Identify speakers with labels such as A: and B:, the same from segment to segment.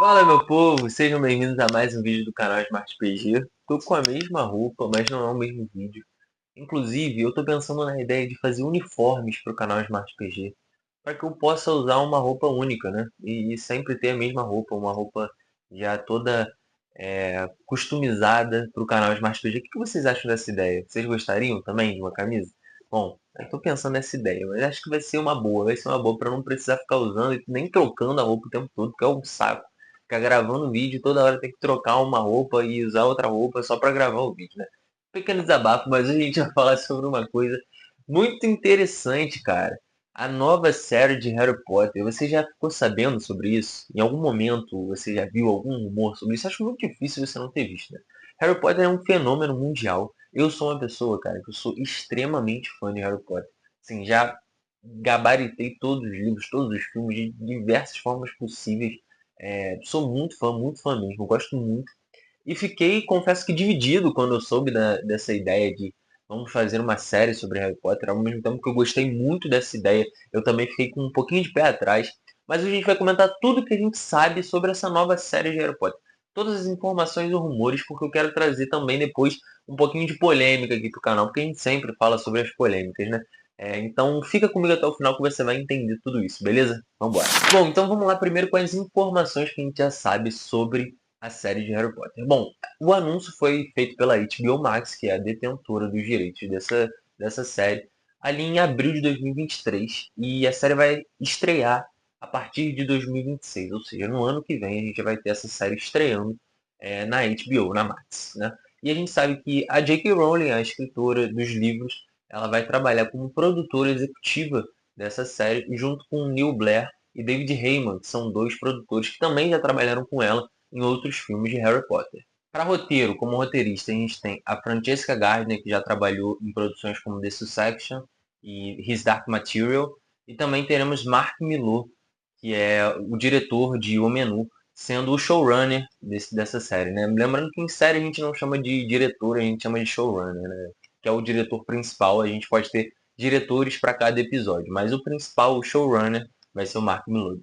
A: Fala meu povo, sejam bem-vindos a mais um vídeo do canal Smart PG. Tô com a mesma roupa, mas não é o mesmo vídeo. Inclusive, eu tô pensando na ideia de fazer uniformes para o canal Smart PG, para que eu possa usar uma roupa única, né? E sempre ter a mesma roupa, uma roupa já toda customizada para o canal Smart PG. O que vocês acham dessa ideia? Vocês gostariam também de uma camisa? Bom, eu tô pensando nessa ideia, mas acho que vai ser uma boa para não precisar ficar usando e nem trocando a roupa o tempo todo, porque é um saco. Ficar gravando vídeo toda hora tem que trocar uma roupa e usar outra roupa só para gravar o vídeo, né? Pequeno desabafo, mas hoje a gente vai falar sobre uma coisa muito interessante, cara. A nova série de Harry Potter. Você já ficou sabendo sobre isso? Em algum momento você já viu algum rumor sobre isso? Acho muito difícil você não ter visto, né? Harry Potter é um fenômeno mundial. Eu sou uma pessoa, cara, que eu sou extremamente fã de Harry Potter. Assim, já gabaritei todos os livros, todos os filmes de diversas formas possíveis. Sou muito fã mesmo, gosto muito. E fiquei, confesso que dividido quando eu soube dessa ideia de vamos fazer uma série sobre Harry Potter. Ao mesmo tempo que eu gostei muito dessa ideia, eu também fiquei com um pouquinho de pé atrás. Mas hoje a gente vai comentar tudo que a gente sabe sobre essa nova série de Harry Potter. Todas as informações e rumores, porque eu quero trazer também depois um pouquinho de polêmica aqui pro canal, porque a gente sempre fala sobre as polêmicas, né? Então fica comigo até o final que você vai entender tudo isso, beleza? Vambora. Bom, então vamos lá primeiro com as informações que a gente já sabe sobre a série de Harry Potter. Bom, o anúncio foi feito pela HBO Max, que é a detentora dos direitos dessa série, ali em abril de 2023. E a série vai estrear a partir de 2026, ou seja, no ano que vem a gente vai ter essa série estreando na HBO, na Max, né? E a gente sabe que a J.K. Rowling, a escritora dos livros, ela vai trabalhar como produtora executiva dessa série, junto com Neil Blair e David Heyman, que são dois produtores que também já trabalharam com ela em outros filmes de Harry Potter. Para roteiro, como roteirista, a gente tem a Francesca Gardner, que já trabalhou em produções como The Succession e His Dark Material, e também teremos Mark Millar, que é o diretor de O Menu, sendo o showrunner dessa série, né? Lembrando que em série a gente não chama de diretor, a gente chama de showrunner, né? Que é o diretor principal. A gente pode ter diretores para cada episódio, mas o principal, o showrunner, vai ser o Mark Millar.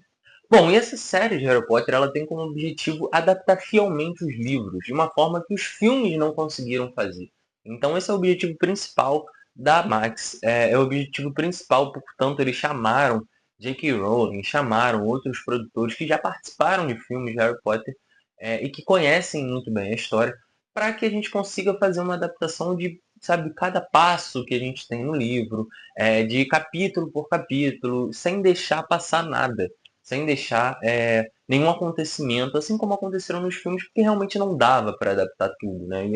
A: Bom, e essa série de Harry Potter ela tem como objetivo adaptar fielmente os livros, de uma forma que os filmes não conseguiram fazer. Então esse é o objetivo principal da Max, é o objetivo principal, portanto eles chamaram J.K. Rowling, chamaram outros produtores que já participaram de filmes de Harry Potter e que conhecem muito bem a história, para que a gente consiga fazer uma adaptação de, sabe, cada passo que a gente tem no livro, de capítulo por capítulo, sem deixar passar nada, sem deixar nenhum acontecimento, assim como aconteceram nos filmes, porque realmente não dava para adaptar tudo, né?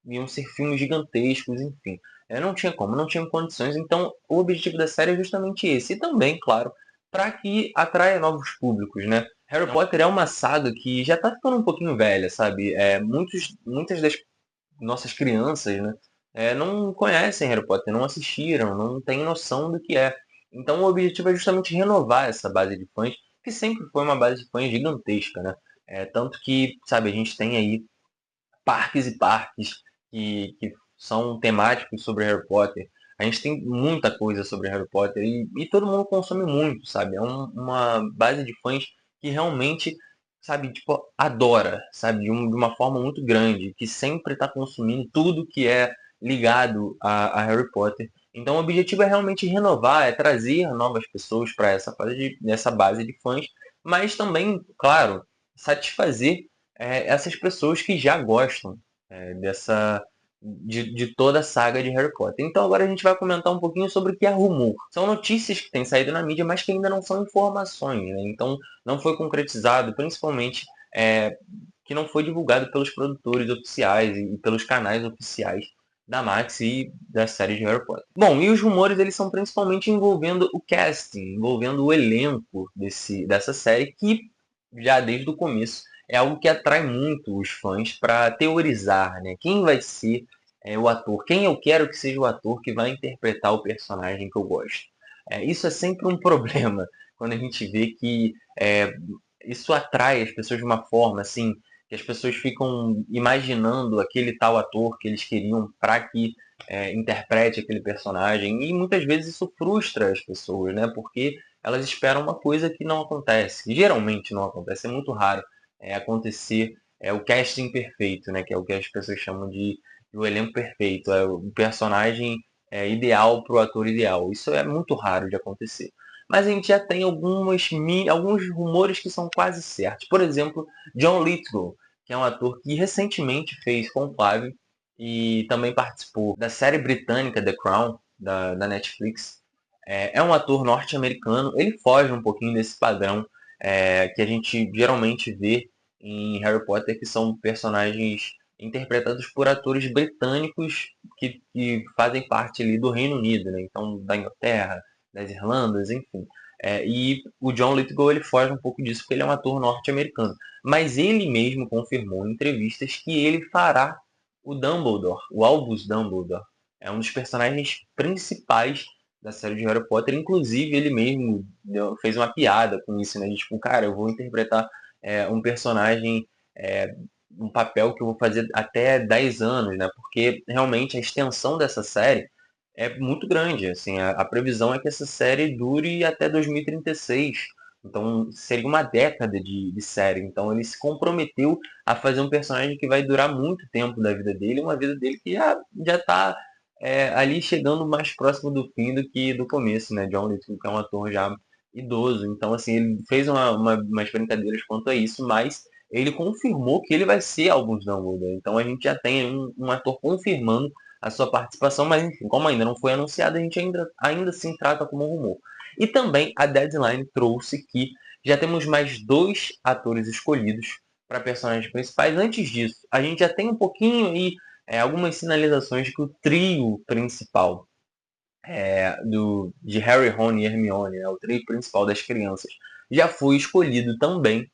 A: Iam ser filmes gigantescos, enfim. Não tinha como, não tinha condições. Então, o objetivo da série é justamente esse. E também, claro, para que atraia novos públicos, né? Harry Potter é uma saga que já tá ficando um pouquinho velha, sabe? Muitas das nossas crianças, né, não conhecem Harry Potter, não assistiram, não têm noção do que é. Então o objetivo é justamente renovar essa base de fãs, que sempre foi uma base de fãs gigantesca, né? Tanto que, sabe, a gente tem aí parques e parques que são temáticos sobre Harry Potter. A gente tem muita coisa sobre Harry Potter e todo mundo consome muito, sabe? Uma base de fãs que realmente, sabe, tipo, adora, sabe? De uma forma muito grande, que sempre está consumindo tudo que é ligado a Harry Potter. Então o objetivo é realmente renovar, é trazer novas pessoas para essa base de fãs, mas também, claro, satisfazer essas pessoas que já gostam de toda a saga de Harry Potter. Então agora a gente vai comentar um pouquinho sobre o que é rumor. São notícias que têm saído na mídia, mas que ainda não são informações, né? Então não foi concretizado, principalmente que não foi divulgado pelos produtores oficiais e pelos canais oficiais da Max e da série de Harry Potter. Bom, e os rumores eles são principalmente envolvendo o casting, envolvendo o elenco dessa série, que já desde o começo é algo que atrai muito os fãs para teorizar, né? Quem vai ser o ator, quem eu quero que seja o ator que vai interpretar o personagem que eu gosto. Isso é sempre um problema quando a gente vê que isso atrai as pessoas de uma forma assim, que as pessoas ficam imaginando aquele tal ator que eles queriam para que interprete aquele personagem e muitas vezes isso frustra as pessoas, né? Porque elas esperam uma coisa que não acontece. Geralmente não acontece, é muito raro acontecer o casting perfeito, né? Que é o que as pessoas chamam de o elenco perfeito, é o personagem ideal para o ator ideal. Isso é muito raro de acontecer. Mas a gente já tem alguns rumores que são quase certos. Por exemplo, John Lithgow, que é um ator que recentemente fez Conclave e também participou da série britânica The Crown, da Netflix. É um ator norte-americano, ele foge um pouquinho desse padrão que a gente geralmente vê em Harry Potter, que são personagens interpretados por atores britânicos que fazem parte ali do Reino Unido, né? Então da Inglaterra, das Irlandas, enfim. E o John Lithgow ele foge um pouco disso porque ele é um ator norte-americano. Mas ele mesmo confirmou em entrevistas que ele fará o Dumbledore, o Albus Dumbledore. É um dos personagens principais da série de Harry Potter. Inclusive, ele mesmo fez uma piada com isso, né? De, tipo, cara, eu vou interpretar um personagem, um papel que eu vou fazer até 10 anos, né? Porque realmente a extensão dessa série é muito grande. Assim, a previsão é que essa série dure até 2036. Então, seria uma década de série. Então, ele se comprometeu a fazer um personagem que vai durar muito tempo da vida dele, uma vida dele que já está ali chegando mais próximo do fim do que do começo, né? John Lithgow, que é um ator já idoso. Então, assim, ele fez umas brincadeiras quanto a isso, mas ele confirmou que ele vai ser Albus Dumbledore. Então, a gente já tem um ator confirmando a sua participação, mas enfim, como ainda não foi anunciado, a gente ainda assim trata como um rumor. E também a Deadline trouxe que já temos mais 2 atores escolhidos para personagens principais. Antes disso, a gente já tem um pouquinho aí, algumas sinalizações de que o trio principal de Harry, Ron e Hermione, né, o trio principal das crianças, já foi escolhido também,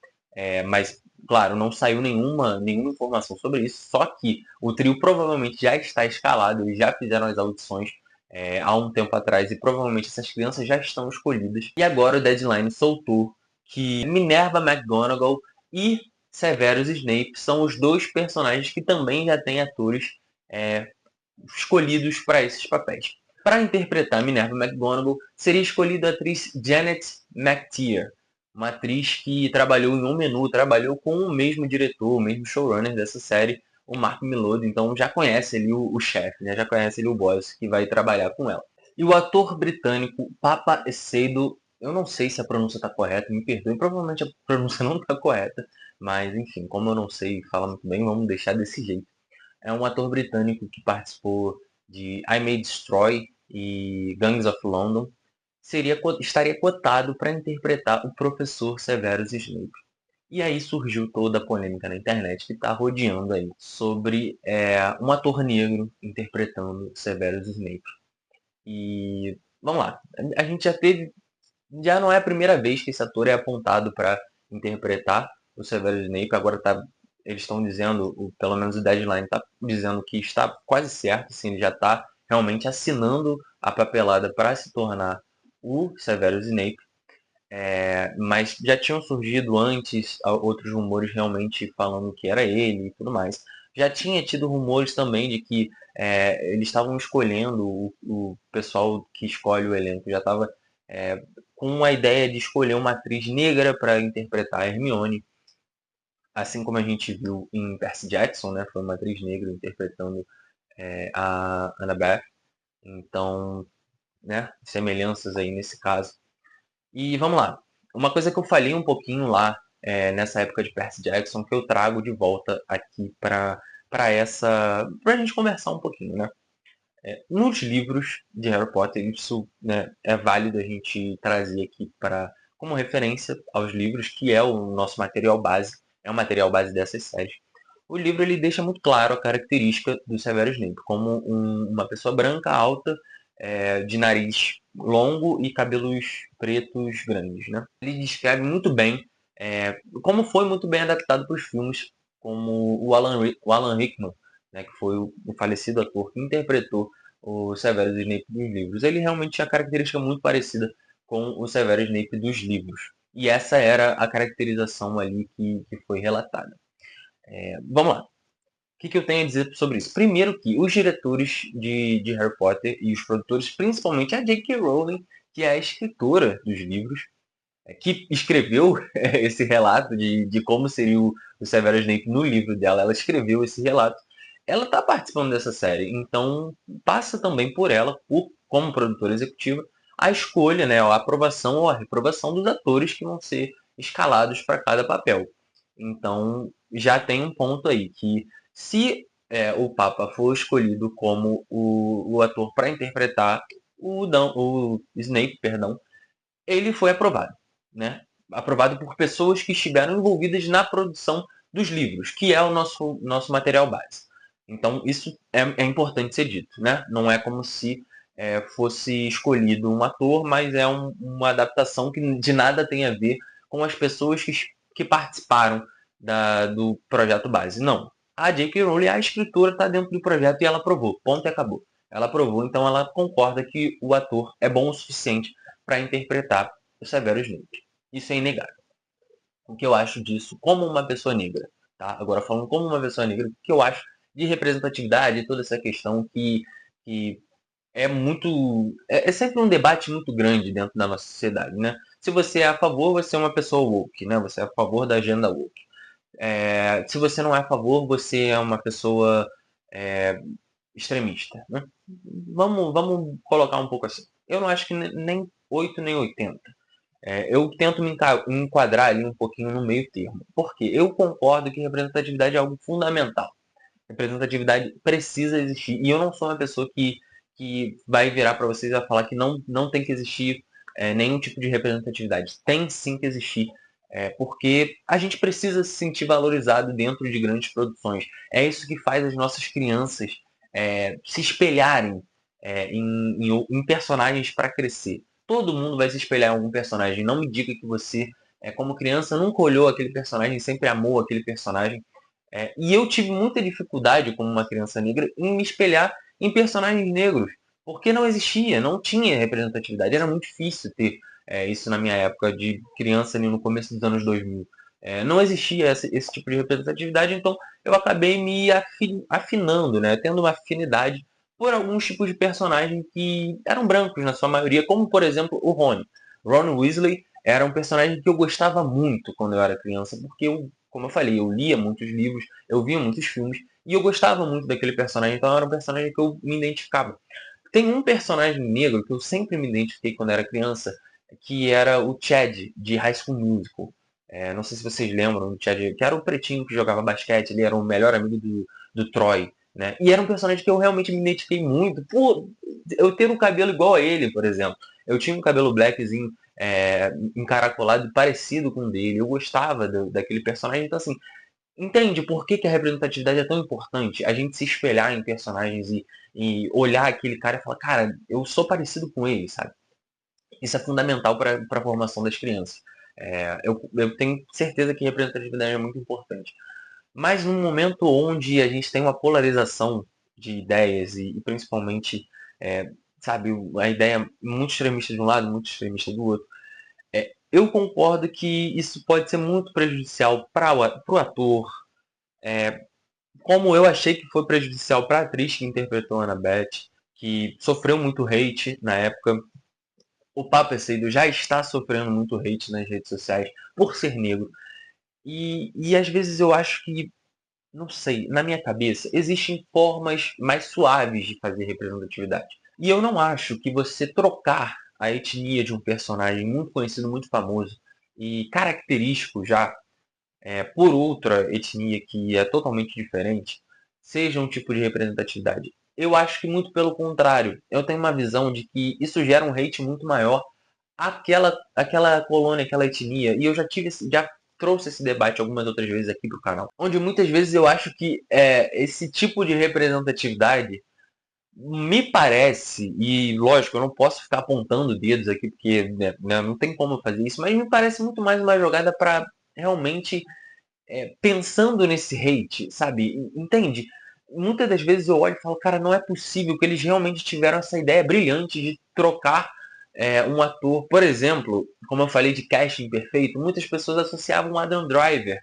A: mas, claro, não saiu nenhuma informação sobre isso, só que o trio provavelmente já está escalado, eles já fizeram as audições há um tempo atrás e provavelmente essas crianças já estão escolhidas. E agora o Deadline soltou que Minerva McGonagall e Severus Snape são os 2 personagens que também já têm atores é, escolhidos para esses papéis. Para interpretar Minerva McGonagall, seria escolhida a atriz Janet McTeer, uma atriz que trabalhou em Um Menu, trabalhou com o mesmo diretor, o mesmo showrunner dessa série, o Mark Millar, então já conhece ali o chefe, né? Já conhece ali o boss que vai trabalhar com ela. E o ator britânico Papa Esseido, eu não sei se a pronúncia está correta, me perdoe, provavelmente a pronúncia não está correta, mas enfim, como eu não sei falar muito bem, vamos deixar desse jeito. É um ator britânico que participou de I May Destroy e Gangs of London. Estaria cotado para interpretar o professor Severus Snape. E aí surgiu toda a polêmica na internet que está rodeando aí sobre um ator negro interpretando Severus Snape. E vamos lá, a gente já não é a primeira vez que esse ator é apontado para interpretar o Severus Snape. Agora eles estão dizendo, pelo menos o Deadline está dizendo que está quase certo, assim, ele já está realmente assinando a papelada para se tornar o Severus Snape. Mas já tinham surgido antes outros rumores realmente falando que era ele e tudo mais. Já tinha tido rumores também de que eles estavam escolhendo o pessoal que escolhe o elenco, já estava com a ideia de escolher uma atriz negra para interpretar a Hermione, assim como a gente viu em Percy Jackson, né? Foi uma atriz negra interpretando a Annabeth. Então, né? Semelhanças aí nesse caso. E vamos lá. Uma coisa que eu falei um pouquinho lá nessa época de Percy Jackson, que eu trago de volta aqui para a gente conversar um pouquinho, né? Nos livros de Harry Potter, isso, né, é válido a gente trazer aqui como referência aos livros, que é o nosso material base, é o material base dessas séries. O livro ele deixa muito claro a característica do Severus Snape como uma pessoa branca, alta, de nariz longo e cabelos pretos grandes, né? Ele descreve muito bem como foi muito bem adaptado para os filmes, como o Alan Rickman, né, que foi o falecido ator que interpretou o Severus Snape dos livros. Ele realmente tinha característica muito parecida com o Severus Snape dos livros. E essa era a caracterização ali que foi relatada. Vamos lá. O que eu tenho a dizer sobre isso? Primeiro que os diretores de Harry Potter e os produtores, principalmente a J.K. Rowling, que é a escritora dos livros, que escreveu esse relato de como seria o Severus Snape no livro dela. Ela escreveu esse relato. Ela está participando dessa série, então passa também por ela, como produtora executiva, a escolha, né, a aprovação ou a reprovação dos atores que vão ser escalados para cada papel. Então já tem um ponto aí que se o Papa for escolhido como o ator para interpretar o Snape, perdão, ele foi aprovado, né? Aprovado por pessoas que estiveram envolvidas na produção dos livros, que é o nosso material base. Então, isso é importante ser dito, né? Não é como se fosse escolhido um ator, mas é uma adaptação que de nada tem a ver com as pessoas que participaram do projeto base. Não. A J.K. Rowling, a escritora, está dentro do projeto e ela aprovou. Ponto e acabou. Ela aprovou, então ela concorda que o ator é bom o suficiente para interpretar o Severus Snape. Isso é inegável. O que eu acho disso como uma pessoa negra. Tá? Agora, falando como uma pessoa negra, o que eu acho de representatividade, toda essa questão que é muito. É sempre um debate muito grande dentro da nossa sociedade. Né? Se você é a favor, você é uma pessoa woke. Né? Você é a favor da agenda woke. Se você não é a favor, você é uma pessoa é, extremista. Né? Vamos colocar um pouco assim. Eu não acho que nem 8 nem 80. Eu tento me enquadrar ali um pouquinho no meio termo. Porque eu concordo que representatividade é algo fundamental. Representatividade precisa existir. E eu não sou uma pessoa que vai virar para vocês e vai falar que não tem que existir nenhum tipo de representatividade. Tem sim que existir. Porque a gente precisa se sentir valorizado dentro de grandes produções. É isso que faz as nossas crianças se espelharem em personagens para crescer. Todo mundo vai se espelhar em algum personagem. Não me diga que você, como criança, nunca olhou aquele personagem, sempre amou aquele personagem. E eu tive muita dificuldade, como uma criança negra, em me espelhar em personagens negros. Porque não existia, não tinha representatividade. Era muito difícil ter isso na minha época de criança, ali no começo dos anos 2000. Não existia esse tipo de representatividade, então eu acabei me afinando, né? Tendo uma afinidade por alguns tipos de personagens que eram brancos na sua maioria, como por exemplo o Rony. Ron Weasley era um personagem que eu gostava muito quando eu era criança, porque como eu falei, eu lia muitos livros, eu via muitos filmes, e eu gostava muito daquele personagem, então era um personagem que eu me identificava. Tem um personagem negro que eu sempre me identifiquei quando era criança, que era o Chad, de High School Musical. Não sei se vocês lembram do Chad, que era o pretinho que jogava basquete, ele era o melhor amigo do Troy. Né? E era um personagem que eu realmente me identifiquei muito por eu ter um cabelo igual a ele, por exemplo. Eu tinha um cabelo blackzinho encaracolado parecido com o dele. Eu gostava daquele personagem. Então, assim, entende por que a representatividade é tão importante? A gente se espelhar em personagens e olhar aquele cara e falar, cara, eu sou parecido com ele, sabe? Isso é fundamental para a formação das crianças. Eu tenho certeza que representatividade é muito importante. Mas num momento onde a gente tem uma polarização de ideias e principalmente, é, sabe, a ideia muito extremista de um lado, muito extremista do outro, eu concordo que isso pode ser muito prejudicial para o ator, como eu achei que foi prejudicial para a atriz que interpretou a Annabeth, que sofreu muito hate na época. O Papa Seido já está sofrendo muito hate nas redes sociais por ser negro. E às vezes eu acho que, não sei, na minha cabeça, existem formas mais suaves de fazer representatividade. E eu não acho que você trocar a etnia de um personagem muito conhecido, muito famoso e característico já por outra etnia que é totalmente diferente, seja um tipo de representatividade. Eu acho que muito pelo contrário. Eu tenho uma visão de que isso gera um hate muito maior àquela colônia, aquela etnia. E eu já trouxe esse debate algumas outras vezes aqui pro canal. Onde muitas vezes eu acho que esse tipo de representatividade me parece, e lógico, eu não posso ficar apontando dedos aqui, porque não tem como fazer isso, mas me parece muito mais uma jogada para realmente pensando nesse hate, sabe? Entende? Muitas das vezes eu olho e falo, cara, não é possível que eles realmente tiveram essa ideia brilhante de trocar um ator. Por exemplo, como eu falei de casting perfeito, muitas pessoas associavam o Adam Driver,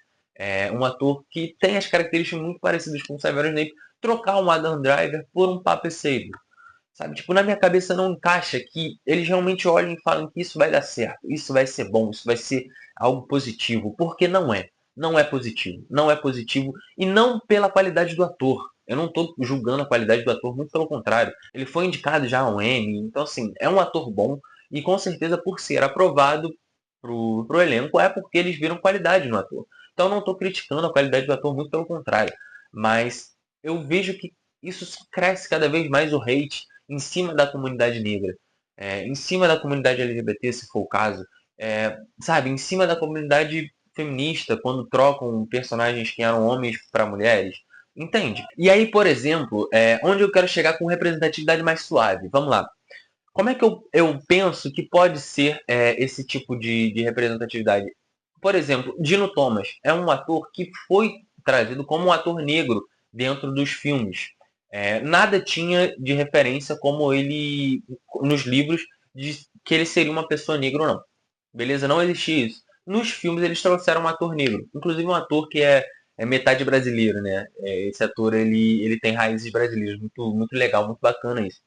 A: um ator que tem as características muito parecidas com o Severus Snape, trocar um Adam Driver por um Pape Seidel. Sabe? Tipo, na minha cabeça não encaixa que eles realmente olhem e falam que isso vai dar certo, isso vai ser bom, isso vai ser algo positivo, porque não é. Não é positivo. Não é positivo e não pela qualidade do ator. Eu não estou julgando a qualidade do ator, muito pelo contrário. Ele foi indicado já a um Emmy, então assim, é um ator bom e com certeza por ser aprovado pro elenco é porque eles viram qualidade no ator. Então eu não estou criticando a qualidade do ator, muito pelo contrário. Mas eu vejo que isso só cresce cada vez mais o hate em cima da comunidade negra, em cima da comunidade LGBT, se for o caso, sabe, em cima da comunidade feminista, quando trocam personagens que eram homens para mulheres. Entende? E aí, por exemplo, onde eu quero chegar com representatividade mais suave? Vamos lá. Como é que eu penso que pode ser esse tipo de representatividade? Por exemplo, Dino Thomas é um ator que foi trazido como um ator negro dentro dos filmes. Nada tinha de referência como ele nos livros de que ele seria uma pessoa negra ou não. Beleza? Não existia isso. Nos filmes eles trouxeram um ator negro, inclusive um ator que é metade brasileiro, né? Esse ator ele tem raízes brasileiras, muito muito legal, muito bacana isso.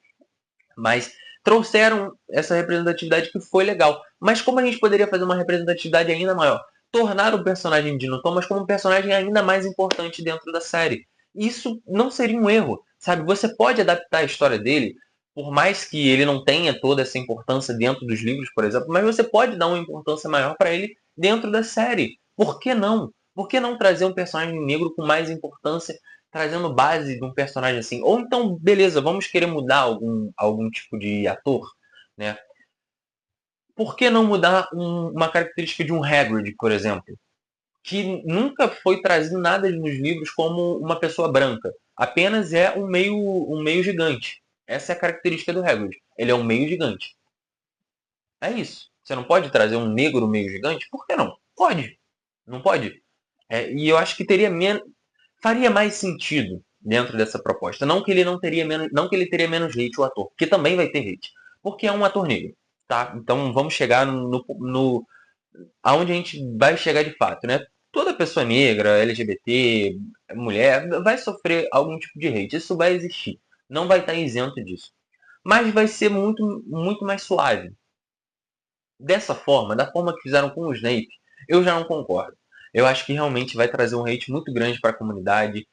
A: Mas trouxeram essa representatividade que foi legal. Mas como a gente poderia fazer uma representatividade ainda maior? Tornar o personagem de Dino Thomas como um personagem ainda mais importante dentro da série. Isso não seria um erro, sabe? Você pode adaptar a história dele, por mais que ele não tenha toda essa importância dentro dos livros, por exemplo, mas você pode dar uma importância maior para ele dentro da série. Por que não? Por que não trazer um personagem negro com mais importância trazendo base de um personagem assim? Ou então, beleza, vamos querer mudar algum tipo de ator, né? Por que não mudar uma característica de um Hagrid, por exemplo? Que nunca foi trazido nada nos livros como uma pessoa branca. Apenas é um meio gigante. Essa é a característica do Hagrid. Ele é um meio gigante. É isso. Você não pode trazer um negro meio gigante? Por que não? Pode. Não pode? E eu acho que faria mais sentido dentro dessa proposta. Não que ele não teria menos, não que ele teria menos hate o ator, que também vai ter hate, porque é um ator negro, tá? Então vamos chegar no aonde a gente vai chegar de fato, né? Toda pessoa negra, LGBT, mulher, vai sofrer algum tipo de hate. Isso vai existir. Não vai estar isento disso. Mas vai ser muito, muito mais suave. Dessa forma, da forma que fizeram com o Snape, eu já não concordo. Eu acho que realmente vai trazer um hate muito grande para a comunidade.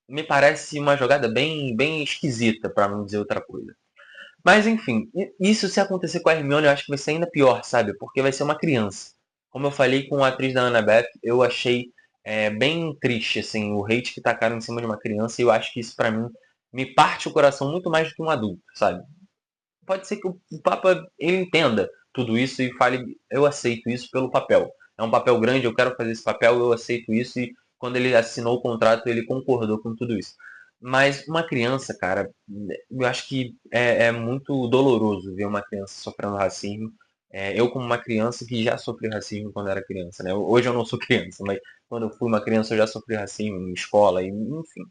A: Me parece uma jogada bem, bem esquisita, para não dizer outra coisa. Mas enfim, isso se acontecer com a Hermione, eu acho que vai ser ainda pior, sabe? Porque vai ser uma criança. Como eu falei com a atriz da Annabeth, eu achei bem triste, assim, o hate que tacaram em cima de uma criança. E eu acho que isso, para mim, me parte o coração muito mais do que um adulto, sabe? Pode ser que o Papa ele entenda tudo isso e fale, eu aceito isso pelo papel. É um papel grande, eu quero fazer esse papel, eu aceito isso. E quando ele assinou o contrato, ele concordou com tudo isso. Mas uma criança, cara, eu acho que é muito doloroso ver uma criança sofrendo racismo. Eu, como uma criança que já sofri racismo quando era criança, né? Hoje eu não sou criança, mas quando eu fui uma criança eu já sofri racismo em escola, e, enfim.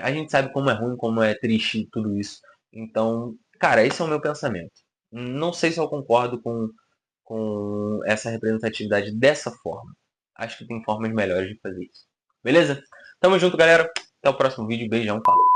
A: A gente sabe como é ruim, como é triste tudo isso. Então, cara, esse é o meu pensamento. Não sei se eu concordo com essa representatividade dessa forma. Acho que tem formas melhores de fazer isso. Beleza? Tamo junto, galera. Até o próximo vídeo. Beijão. Falou.